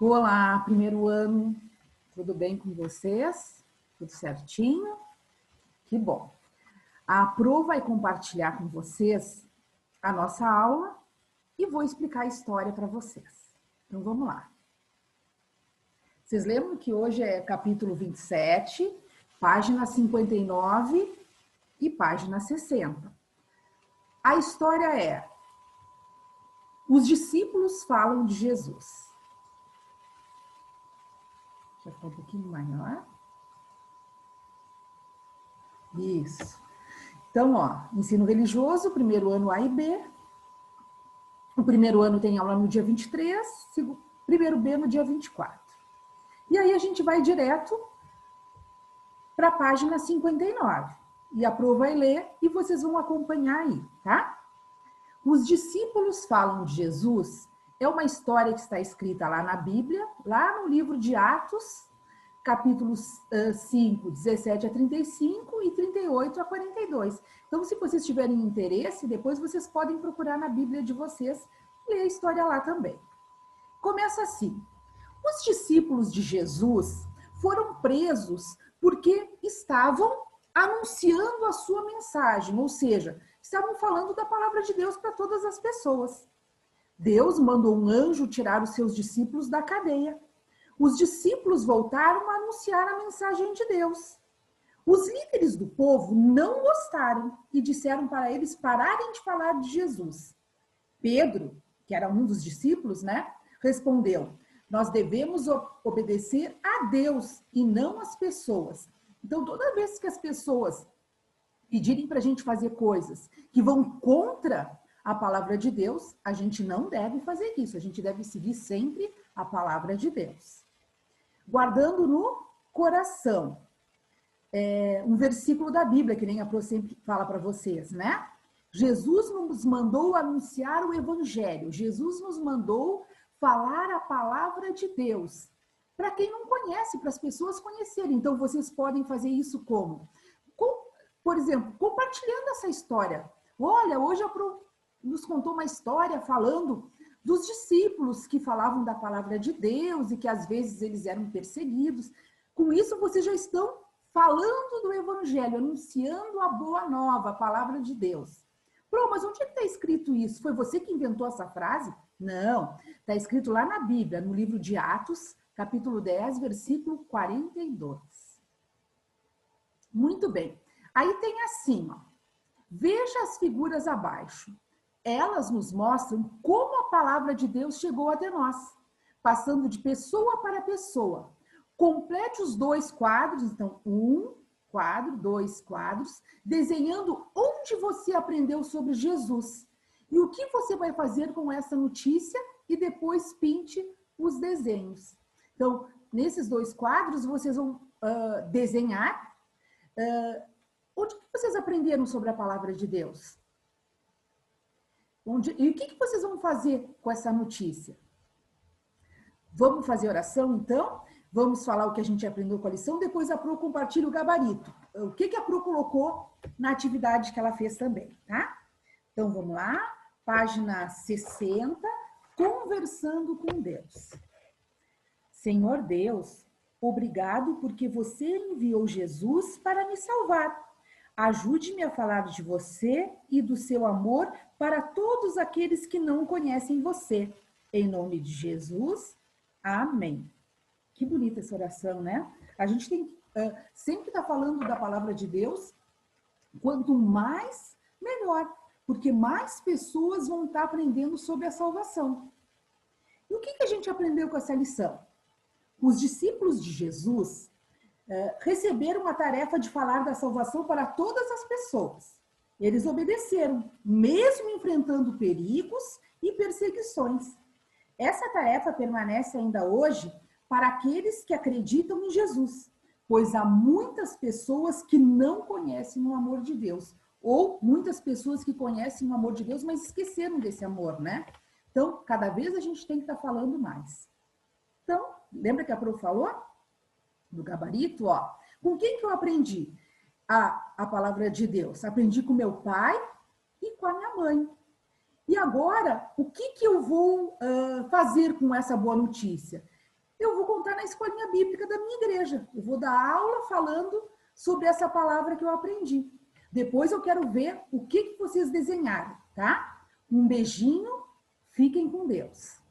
Olá, primeiro ano, tudo bem com vocês? Tudo certinho? Que bom. A Pro vai compartilhar com vocês a nossa aula e vou explicar a história para vocês. Então vamos lá. Vocês lembram que hoje é capítulo 27, página 59 e página 60. A história é: os discípulos falam de Jesus. Deixa eu ficar um pouquinho maior. Isso. Então, ó, ensino religioso, primeiro ano A e B. O primeiro ano tem aula no dia 23, primeiro B no dia 24. E aí a gente vai direto para a página 59. E a Pro vai ler e vocês vão acompanhar aí, tá? Os discípulos falam de Jesus é uma história que está escrita lá na Bíblia, lá no livro de Atos, capítulos 5, 17 a 35 e 38 a 42. Então, se vocês tiverem interesse, depois vocês podem procurar na Bíblia de vocês e ler a história lá também. Começa assim: os discípulos de Jesus foram presos porque estavam anunciando a sua mensagem, ou seja, estavam falando da palavra de Deus para todas as pessoas. Deus mandou um anjo tirar os seus discípulos da cadeia. Os discípulos voltaram a anunciar a mensagem de Deus. Os líderes do povo não gostaram e disseram para eles pararem de falar de Jesus. Pedro, que era um dos discípulos, respondeu: nós devemos obedecer a Deus e não às pessoas. Então, toda vez que as pessoas pedirem para a gente fazer coisas que vão contra a palavra de Deus, a gente não deve fazer isso. A gente deve seguir sempre a palavra de Deus. Guardando no coração. Um versículo da Bíblia, que nem a Pro sempre fala para vocês, né? Jesus nos mandou anunciar o Evangelho. Jesus nos mandou falar a palavra de Deus. Para quem não conhece, para as pessoas conhecerem. Então, vocês podem fazer isso como? Por exemplo, compartilhando essa história. Olha, hoje a Pro nos contou uma história falando dos discípulos que falavam da palavra de Deus e que às vezes eles eram perseguidos. Com isso, vocês já estão falando do Evangelho, anunciando a boa nova, a palavra de Deus. Pro, mas onde está escrito isso? Foi você que inventou essa frase? Não, está escrito lá na Bíblia, no livro de Atos, capítulo 10, versículo 42. Muito bem. Aí tem assim, ó: veja as figuras abaixo. Elas nos mostram como a palavra de Deus chegou até nós, passando de pessoa para pessoa. Complete os 2 quadros, então 1 quadro, 2 quadros, desenhando onde você aprendeu sobre Jesus e o que você vai fazer com essa notícia, e depois pinte os desenhos. Então, nesses 2 quadros, vocês vão desenhar onde que vocês aprenderam sobre a palavra de Deus. E o que vocês vão fazer com essa notícia? Vamos fazer oração, então? Vamos falar o que a gente aprendeu com a lição, depois a Pro compartilha o gabarito. O que a Pro colocou na atividade que ela fez também, tá? Então, vamos lá. Página 60, conversando com Deus. Senhor Deus, obrigado porque você enviou Jesus para me salvar. Ajude-me a falar de você e do seu amor para todos aqueles que não conhecem você. Em nome de Jesus, amém. Que bonita essa oração, né? A gente tem sempre estar falando da palavra de Deus, quanto mais, melhor, porque mais pessoas vão estar aprendendo sobre a salvação. E o que a gente aprendeu com essa lição? Os discípulos de Jesus receberam a tarefa de falar da salvação para todas as pessoas. Eles obedeceram, mesmo enfrentando perigos e perseguições. Essa tarefa permanece ainda hoje para aqueles que acreditam em Jesus, pois há muitas pessoas que não conhecem o amor de Deus, ou muitas pessoas que conhecem o amor de Deus, mas esqueceram desse amor, né? Então, cada vez a gente tem que estar falando mais. Então, lembra que a Pro falou? Do gabarito, ó. Com quem que eu aprendi a palavra de Deus? Aprendi com meu pai e com a minha mãe. E agora, o que eu vou fazer com essa boa notícia? na escolinha bíblica da minha igreja. Eu vou dar aula falando sobre essa palavra que eu aprendi. Depois eu quero ver o que vocês desenharam, tá? Um beijinho, fiquem com Deus.